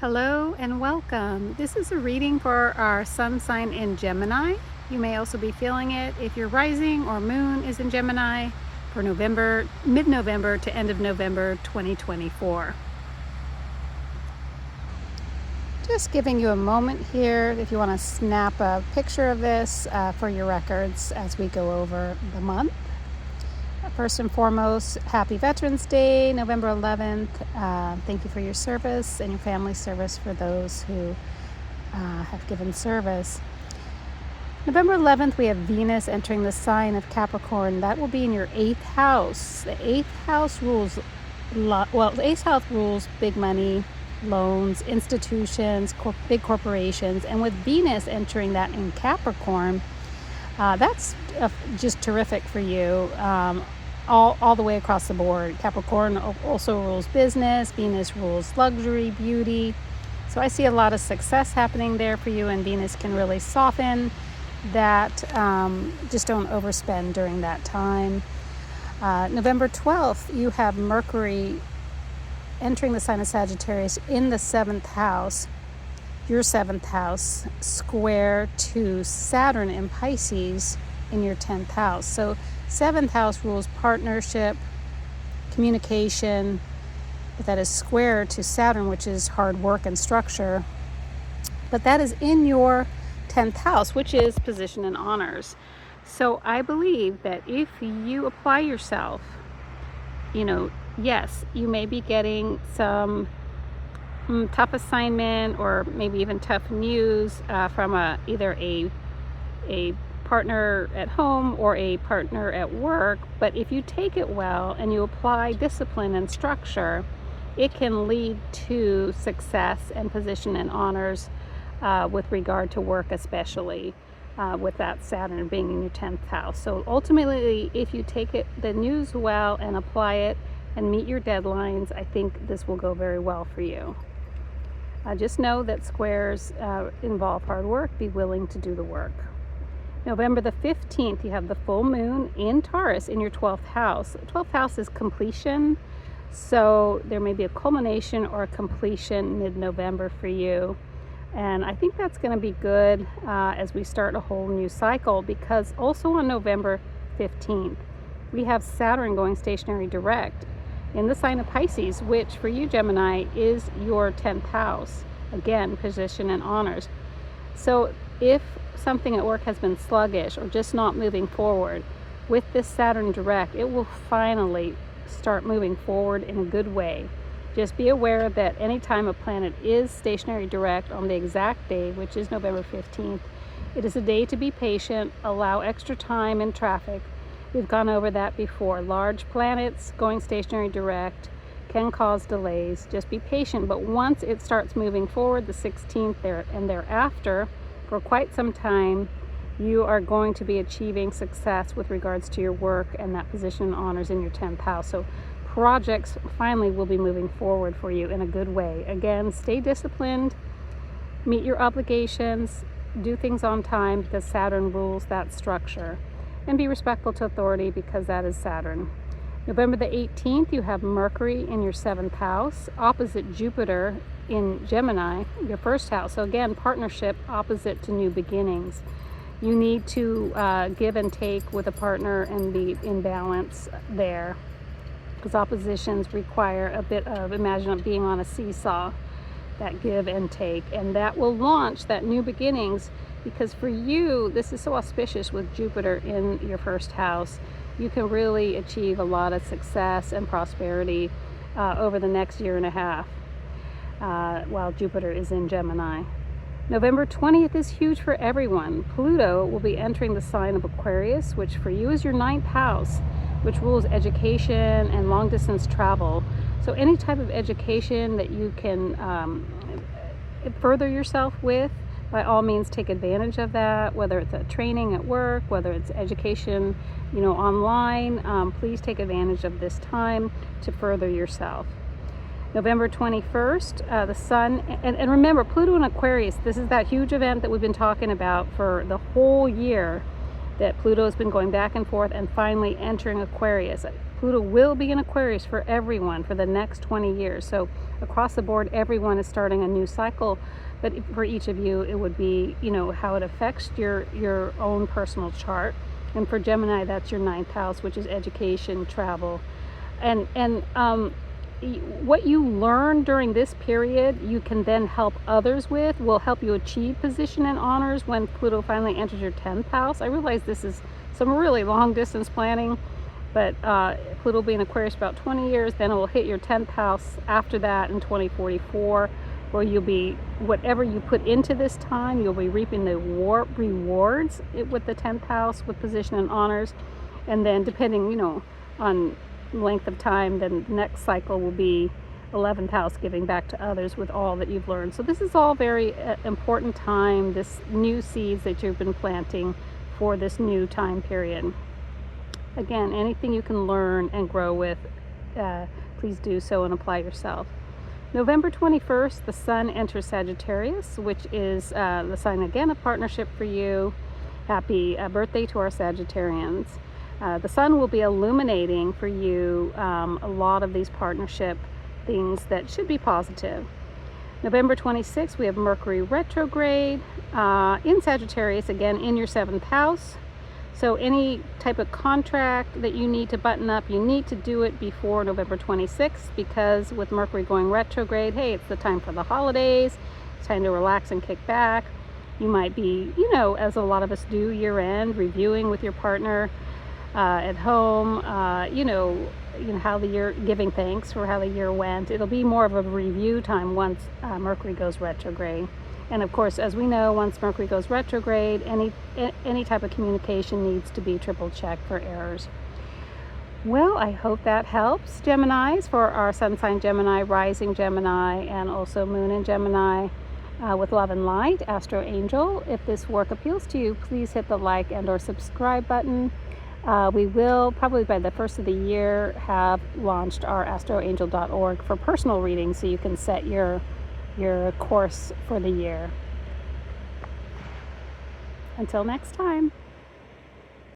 Hello and welcome. This is a reading for our sun sign in Gemini. You may also be feeling it if your rising or moon is in Gemini for November, mid-November to end of November 2024. Just giving you a moment here if you want to snap a picture of this for your records as we go over the month. First and foremost, happy Veterans Day, November 11th. Thank you for your service and your family service for those who have given service. November 11th, we have Venus entering the sign of Capricorn. That will be in your 8th house. The 8th house rules, the 8th house rules big money, loans, institutions, big corporations. And with Venus entering that in Capricorn, that's just terrific for you. All the way across the board. Capricorn also rules business. Venus rules luxury, beauty. So I see a lot of success happening there for you, and Venus can really soften that. Just don't overspend during that time. November 12th, you have Mercury entering the sign of Sagittarius in the 7th house, your 7th house, square to Saturn in Pisces in your 10th house. So 7th house rules partnership, communication, but that is square to Saturn, which is hard work and structure. But that is in your 10th house, which is position and honors. So I believe that if you apply yourself, yes, you may be getting some tough assignment or maybe even tough news from either a partner at home or a partner at work, but if you take it well and you apply discipline and structure, it can lead to success and position and honors with regard to work, especially with that Saturn being in your 10th house. So ultimately, if you take the news well and apply it and meet your deadlines, I think this will go very well for you. Just know that squares involve hard work. Be willing to do the work. November the 15th, you have the full moon in Taurus in your 12th house. 12th house is completion, so there may be a culmination or a completion mid-November for you. And I think that's going to be good as we start a whole new cycle, because also on November 15th, we have Saturn going stationary direct in the sign of Pisces, which for you, Gemini, is your 10th house. Again, position and honors. So if something at work has been sluggish or just not moving forward, with this Saturn direct, it will finally start moving forward in a good way. Just be aware that anytime a planet is stationary direct on the exact day, which is November 15th, it is a day to be patient, allow extra time in traffic. We've gone over that before. Large planets going stationary direct can cause delays. Just be patient, but once it starts moving forward, the 16th there and thereafter, for quite some time, you are going to be achieving success with regards to your work and that position and honors in your 10th house. So projects finally will be moving forward for you in a good way. Again, stay disciplined, meet your obligations, do things on time because Saturn rules that structure, and be respectful to authority because that is Saturn. November the 18th, you have Mercury in your 7th house, opposite Jupiter in Gemini, your 1st house. So again, partnership opposite to new beginnings. You need to give and take with a partner and be in balance there, because oppositions require a bit of, imagine being on a seesaw, that give and take, and that will launch that new beginnings, because for you, this is so auspicious with Jupiter in your 1st house. You can really achieve a lot of success and prosperity over the next year and a half while Jupiter is in Gemini. November 20th is huge for everyone. Pluto will be entering the sign of Aquarius, which for you is your 9th house, which rules education and long distance travel. So any type of education that you can further yourself with, by all means take advantage of that, whether it's a training at work, whether it's education online. Please take advantage of this time to further yourself. November 21st, the sun, and remember, Pluto in Aquarius, this is that huge event that we've been talking about for the whole year, that Pluto has been going back and forth and finally entering Aquarius. Pluto will be in Aquarius for everyone for the next 20 years. So across the board, everyone is starting a new cycle. But for each of you, it would be, how it affects your own personal chart. And for Gemini, that's your 9th house, which is education, travel. And what you learn during this period, you can then help others with, will help you achieve position and honors when Pluto finally enters your 10th house. I realize this is some really long distance planning, but Pluto will be in Aquarius about 20 years, then it will hit your 10th house after that in 2044, where you'll be, whatever you put into this time, you'll be reaping the rewards with the 10th house with position and honors. And then depending, on length of time, then the next cycle will be 11th house, giving back to others with all that you've learned. So this is all very important time, this new seeds that you've been planting for this new time period. Again, anything you can learn and grow with, please do so and apply yourself. November 21st, the sun enters Sagittarius, which is the sign again of partnership for you. Happy birthday to our Sagittarians. The sun will be illuminating for you a lot of these partnership things that should be positive. November 26th, we have Mercury retrograde in Sagittarius, again in your 7th house. So any type of contract that you need to button up, you need to do it before November 26th, because with Mercury going retrograde, hey, it's the time for the holidays. It's time to relax and kick back. You might be, as a lot of us do year end, reviewing with your partner at home, how the year, giving thanks for how the year went. It'll be more of a review time once Mercury goes retrograde. And of course, as we know, once Mercury goes retrograde, any type of communication needs to be triple checked for errors. Well, I hope that helps, Geminis, for our sun sign Gemini, rising Gemini, and also moon in Gemini. With love and light, Astro Angel. If this work appeals to you, please hit the like and or subscribe button. We will probably by the first of the year have launched our astroangel.org for personal readings, so you can set your course for the year. Until next time.